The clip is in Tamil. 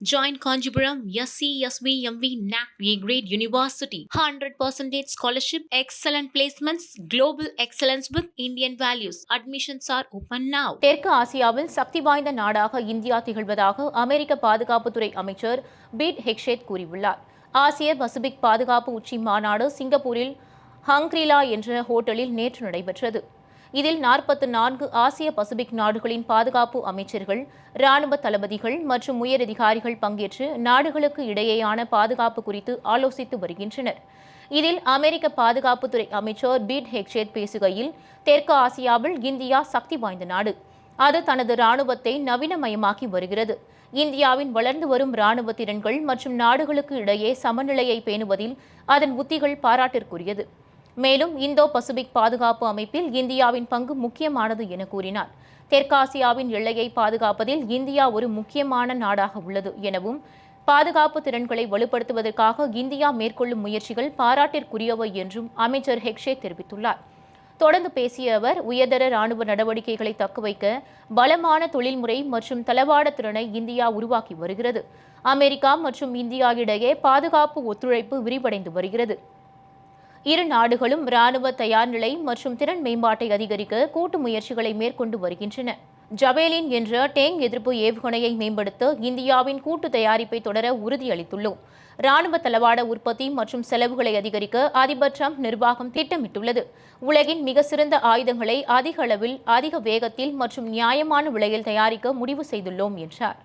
Join Kanjipuram SCSVMV NAC A-Grade University. 100% scholarship, excellent placements, global excellence with Indian values. Admissions are open now. தெற்கு ஆசியாவில் சக்தி வாய்ந்த நாடாக இந்தியா திகழ்வதாக அமெரிக்க பாதுகாப்புத்துறை அமைச்சர் பீட் ஹெக்ஷேத் கூறியுள்ளார். ஆசிய பசிபிக் பாதுகாப்பு உச்சி மாநாடு சிங்கப்பூரில் ஹங்க்ரிலா என்ற ஹோட்டலில் நேற்று நடைபெற்றது. இதில் 44 ஆசிய பசிபிக் நாடுகளின் பாதுகாப்பு அமைச்சர்கள், ராணுவ தளபதிகள் மற்றும் உயரதிகாரிகள் பங்கேற்று நாடுகளுக்கு இடையேயான பாதுகாப்பு குறித்து ஆலோசித்து வருகின்றனர். இதில் அமெரிக்க பாதுகாப்புத்துறை அமைச்சர் பீட் ஹெக்ஷேத் பேசுகையில், தெற்கு ஆசியாவில் இந்தியா சக்தி வாய்ந்த நாடு. அது தனது ராணுவத்தை நவீனமயமாக்கி வருகிறது. இந்தியாவின் வளர்ந்து வரும் ராணுவ திறன்கள் மற்றும் நாடுகளுக்கு இடையே சமநிலையை பேணுவதில் அதன் உத்திகள் பாராட்டிற்குரியது. மேலும் இந்தோ பசிபிக் பாதுகாப்பு அமைப்பில் இந்தியாவின் பங்கு முக்கியமானது என கூறினார். தெற்காசியாவின் எல்லையை பாதுகாப்பதில் இந்தியா ஒரு முக்கியமான நாடாக உள்ளது எனவும், பாதுகாப்பு திறன்களை வலுப்படுத்துவதற்காக இந்தியா மேற்கொள்ளும் முயற்சிகள் பாராட்டிற்குரியவை என்றும் அமைச்சர் ஹெக்ஷேத் தெரிவித்துள்ளார். தொடர்ந்து பேசிய அவர், உயர்தர ராணுவ நடவடிக்கைகளை தக்கவைக்க பலமான தொழில்முறை மற்றும் தளவாட திறனை இந்தியா உருவாக்கி வருகிறது. அமெரிக்கா மற்றும் இந்தியா இடையே பாதுகாப்பு ஒத்துழைப்பு விரிவடைந்து வருகிறது. இரு நாடுகளும் ராணுவ தயார் நிலை மற்றும் திறன் மேம்பாட்டை அதிகரிக்க கூட்டு முயற்சிகளை மேற்கொண்டு வருகின்றன. ஜவேலின் என்ற டேங் எதிர்ப்பு ஏவுகணையை மேம்படுத்த இந்தியாவின் கூட்டு தயாரிப்பை தொடர உறுதியளித்துள்ளோம். ராணுவ தளவாட உற்பத்தி மற்றும் செலவுகளை அதிகரிக்க அதிபர் டிரம்ப் நிர்வாகம் திட்டமிட்டுள்ளது. உலகின் மிக சிறந்த ஆயுதங்களை அதிக அளவில், அதிக வேகத்தில் மற்றும் நியாயமான விலையில் தயாரிக்க முடிவு செய்துள்ளோம் என்றார்.